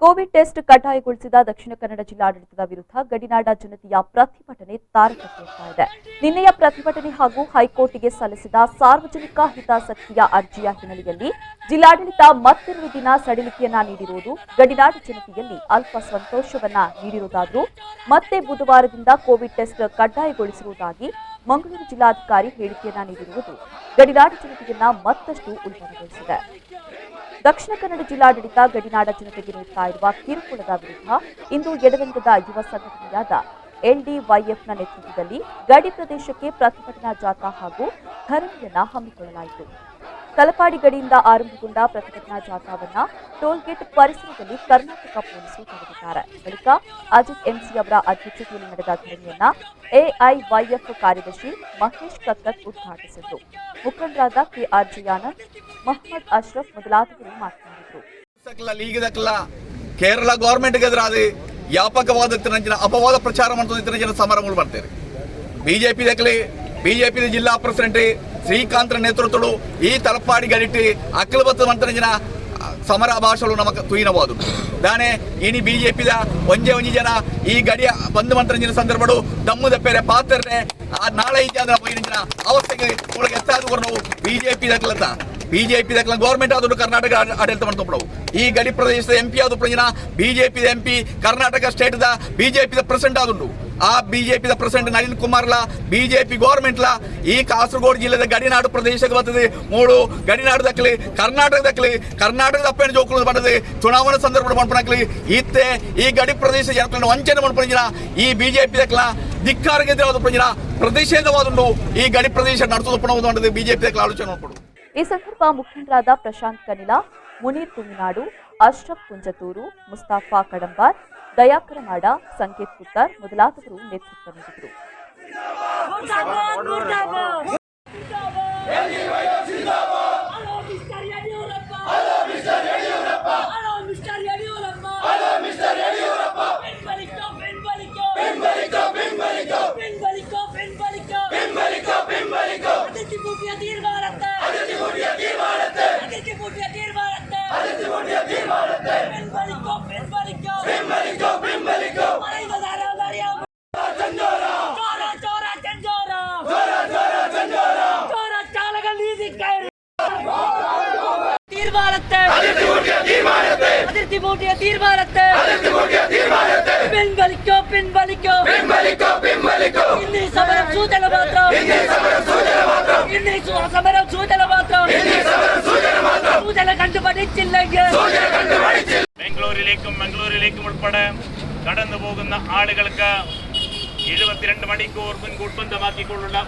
Covid test ಕಡ್ಡಾಯಗೊಳಿಸಿದ Dakshina Kannada ಜಿಲ್ಲಾಡಳಿತದ ವಿರುದ್ಧ ಗಡಿನಾಡ ಜನತೆಯ ಪ್ರತಿಭಟನೆ ತಾರಕಕ್ಕೇರ್ತಾ ಇದೆ. ನಿನ್ನೆಯ ಪ್ರತಿಭಟನೆ ಹಾಗೂ ಹೈಕೋರ್ಟ್ಗೆ ಸಲ್ಲಿಸಿದ ಸಾರ್ವಜನಿಕ ಹಿತಾಸಕ್ತಿಯ ಅರ್ಜಿಯ ಹಿನ್ನೆಲೆಯಲ್ಲಿ ಜಿಲ್ಲಾಡಳಿತ ಮತ್ತೊಂದು ದಿನ ಸಡಿಲಿಕೆಯನ್ನ ನೀಡಿರುವುದು ಗಡಿನಾಡ ಜನತೆಯಲ್ಲಿ ಅಲ್ಪ ಸಂತೋಷವನ್ನ ನೀಡಿರುವುದಾದರೂ ಮತ್ತೆ ಬುಧವಾರದಿಂದ ಕೋವಿಡ್ ಟೆಸ್ಟ್ ಕಡ್ಡಾಯಗೊಳಿಸಿರುವುದಾಗಿ ಮಂಗಳೂರು ಜಿಲ್ಲಾಧಿಕಾರಿ ಹೇಳಿಕೆಯನ್ನ ನೀಡಿರುವುದು ಗಡಿನಾಡ ಜನತೆಯನ್ನ ಮತ್ತಷ್ಟು ಉಲ್ಬಣಗೊಳಿಸಿದೆ. ದಕ್ಷಿಣ ಕನ್ನಡ ಜಿಲ್ಲಾಡಳಿತ ಗಡಿನಾಡ ಜನತೆಗೆ ನೀಡುತ್ತಾ ಇರುವ ಕಿರುಕುಳದ ವಿರುದ್ಧ ಇಂದು ಎಡರಂಗದ ಯುವ ಸಂಘಟನೆಯಾದ ಎಲ್ಡಿವೈಎಫ್ನ ನೇತೃತ್ವದಲ್ಲಿ ಗಡಿ ಪ್ರದೇಶಕ್ಕೆ ಪ್ರತಿಭಟನಾ ಜಾಥಾ ಹಾಗೂ ಧರಣಿಯನ್ನ ಹಮ್ಮಿಕೊಳ್ಳಲಾಯಿತು. ತಲಪಾಡಿ ಗಡಿಯಿಂದ ಆರಂಭಗೊಂಡ ಪ್ರತಿಭಟನಾ ಜಾಥಾವನ್ನ ಟೋಲ್ಗೇಟ್ ಪರಿಸರದಲ್ಲಿ ಕರ್ನಾಟಕ ಪೊಲೀಸರು ತಡೆದಿದ್ದಾರೆ. ಬಳಿಕ ಅಜಿತ್ ಎಂಸಿ ಅವರ ಅಧ್ಯಕ್ಷತೆಯಲ್ಲಿ ನಡೆದ ಧರಣಿಯನ್ನ ಎಐವೈಎಫ್ ಕಾರ್ಯದರ್ಶಿ ಮಹೇಶ್ ಕಕ್ಕತ್ ಉದ್ಘಾಟಿಸಿದರು. ಮುಖಂಡರಾದ ಕೆಆರ್ ಜಯಾನಂದ್, ಮೊಹಮ್ಮದ್ ಅಶ್ರಫ್ ಮೊದಲಾದವರು ಮಾತನಾಡಿದರು. ಕೇರಳ ಗವರ್ಮೆಂಟ್ ಎದುರಾದ ವ್ಯಾಪಕವಾದ ಅಪವಾದ ಪ್ರಚಾರ ಮಾಡುತ್ತಿರುವ ಸಮರಗಳು ಬರ್ತೇವೆ. ಬಿಜೆಪಿ ಜಿಲ್ಲಾ ಪ್ರೆಸಿಡೆಂಟ್ ಶ್ರೀಕಾಂತ್ ನೇತೃತ್ವಗಳು ಈ ತಲಪಾಡಿ ಗಡಿಟ್ಟು ಅಕ್ಕಲಬತ್ತು ಮಂತ್ರಿನ ಸಮರ ಭಾಷೆಗಳು ನಮಗೆ ತುಯಿನಬಹುದು. ದಾನೆ ಇನಿ ಬಿಜೆಪಿ ಒಂಜೆ ಜನ ಈ ಗಡಿಯ ಬಂದು ಮಂತ್ರಿನ ಸಂದರ್ಭಗಳು ದಮ್ಮು ದಪ್ಪೇರೆ ಪಾತ್ರೆ ನಾಳೆ ಇದ್ದ ಅವಸ್ಥೆಗೆ ಎತ್ತಾದ ನಾವು ಬಿಜೆಪಿ ಗವರ್ಮೆಂಟ್ ಆದದ್ದು ಕರ್ನಾಟಕ ಆಡಳಿತ ಮಾಡ್ತೊಪ್ಪವು. ಈ ಗಡಿ ಪ್ರದೇಶದ ಎಂಪಿ ಆದ ಪ್ರಜನ BJP MP Karnataka state BJP president ಆದುಂಡು. ಆ ಬಿಜೆಪಿ ಪ್ರೆಸಿಡೆಂಟ್ ನಳಿನ್ ಕುಮಾರ್ಲ ಬಿಜೆಪಿ ಗವರ್ಮೆಂಟ್ ಈ ಕಾಸರಗೋಡು ಜಿಲ್ಲೆದ ಗಡಿನಾಡು ಪ್ರದೇಶಕ್ಕೆ ಬರ್ತದೆ. ಮೂಡು ಗಡಿನಾಡು ದಕ್ಕಲಿ ಕರ್ನಾಟಕದ ಅಪ್ಪೇಣ ಜೋಕುಳು ಬರ್ತದೆ. ಚುನಾವಣಾ ಸಂದರ್ಭ ಮಾಡ್ಕೊಳಕ್ಲಿ ಇತ್ತೆ ಈ ಗಡಿ ಪ್ರದೇಶ ಜನಗಳನ್ನು ವಂಚನೆ ಮಾಡ್ಕೊಂಡಿನ ಈ ಬಿಜೆಪಿ ದಕ್ಕಲ ಧಿಕ್ಕಾರಕ್ಕೆ ಎದುರಾದ ಪ್ರಜನ ಪ್ರತಿಷೇಧವಾದುಂಡು ಈ ಗಡಿ ಪ್ರದೇಶ ನಡೆಸೋದು ಬಿಜೆಪಿ ಆಲೋಚನೆ ಮಾಡ್ಕೊಡು. ಈ ಸಂದರ್ಭ ಮುಖಂಡರಾದ ಪ್ರಶಾಂತ್ ಕನಿಲಾ, ಮುನೀರ್ ತುಮಿನಾಡು, ಅಶ್ರಫ್ ಕುಂಜತೂರು, ಮುಸ್ತಾಫಾ ಕಡಂಬಾರ್, ದಯಾಕರ ಮಾಡ, ಸಂಕೇತ್ ಪುತ್ತರ್ ಮೊದಲಾದವರು ನೇತೃತ್ವ ನೀಡಿದರು. ബംഗളൂരിലേക്കും ഉൾപ്പെടെ കടന്നു പോകുന്ന ആളുകൾക്ക് 72 മണിക്കൂർ മുൻകൂർ ബന്ധമാക്കിക്കൊണ്ടുള്ള